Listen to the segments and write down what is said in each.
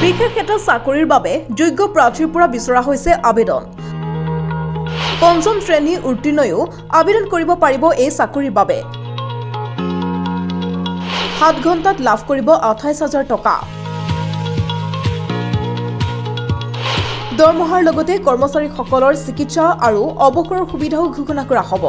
বিশেষ এটা চাকৰিৰ বাবে যোগ্য প্ৰাৰ্থীৰ পৰা বিচৰা হৈছে আবেদন। পঞ্চম শ্ৰেণী উত্তীৰ্ণয়ো আবেদন কৰিব পাৰিব এই চাকৰিৰ বাবে। 7 ঘণ্টাত লাভ কৰিব 28,000 টকা। দৰমহাৰ লগতে কৰ্মচাৰীসকলৰ চিকিৎসা আৰু অৱসৰৰ সুবিধাও ঘোষণা কৰা হ'ব।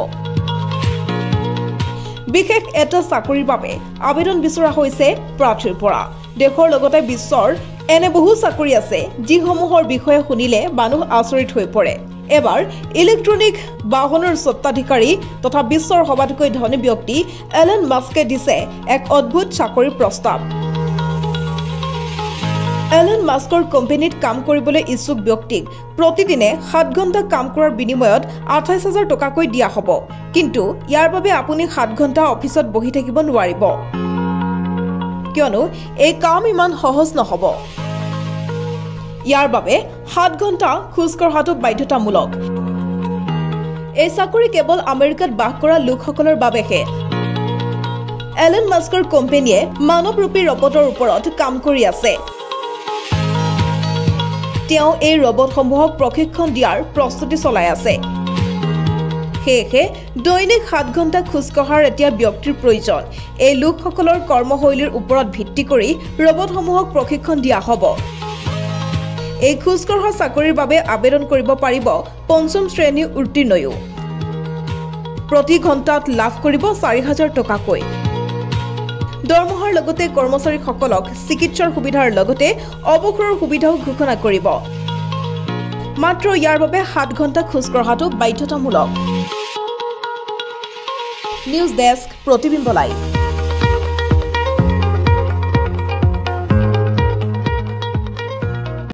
বিশেষ এটা চাকৰিৰ বাবে আবেদন বিচৰা হৈছে প্ৰাৰ্থীৰ পৰা। দেশৰ লগতে বিশ্বৰ এনে বহু চাকৰি আছে যিসমূহৰ বিষয়ে শুনিলে মানুহ আচৰিত হৈ পৰে। এবাৰ ইলেক্ট্ৰনিক বাহনৰ স্বত্বাধিকাৰী তথা বিশ্বৰ সবাতোকৈ ধনী ব্যক্তি এলন মাস্কে দিছে এক অদ্ভুত চাকৰিৰ প্ৰস্তাৱ। এলন মাস্কৰ কোম্পানীত কাম কৰিবলৈ ইচ্ছুক ব্যক্তিক প্ৰতিদিনে 7 ঘণ্টা কাম কৰাৰ বিনিময়ত 28,000 টকাকৈ দিয়া হ'ব। কিন্তু ইয়াৰ বাবে আপুনি 7 ঘণ্টা অফিচত বহি থাকিব নোৱাৰিব, কিয়নো এই কাম ইমান সহজ নহ'ব। ইয়াৰ বাবে 7 ঘণ্টা খোজ কঢ়াটো বাধ্যতামূলক। এই চাকৰি কেৱল আমেৰিকাত বাস কৰা লোকসকলৰ বাবেহে। এলন মাস্কৰ কোম্পানীয়ে মানৱৰূপী ৰবটৰ ওপৰত কাম কৰি আছে। তেওঁ এই ৰবটসমূহক প্ৰশিক্ষণ দিয়াৰ প্ৰস্তুতি চলাই আছে। সেয়েহে দৈনিক 7 ঘণ্টা খোজ কঢ়াৰ এতিয়া ব্যক্তিৰ প্ৰয়োজন। এই লোকসকলৰ কৰ্মশৈলীৰ ওপৰত ভিত্তি কৰি ৰবটসমূহক প্ৰশিক্ষণ দিয়া হ'ব। এই খোজ কঢ়া চাকৰিৰ বাবে আবেদন কৰিব পাৰিব পঞ্চম শ্ৰেণী উত্তীৰ্ণয়ো। প্ৰতি ঘণ্টাত লাভ কৰিব 4,000 টকাকৈ। দৰমহাৰ লগতে কৰ্মচাৰীসকলক চিকিৎসাৰ সুবিধাৰ লগতে অৱসৰৰ সুবিধাও ঘোষণা কৰিব। মাত্ৰ ইয়াৰ বাবে 7 ঘণ্টা খোজ কঢ়াটো বাধ্যতামূলক। নিউজ ডেস্ক, প্ৰতিবিম্ব লাইভ।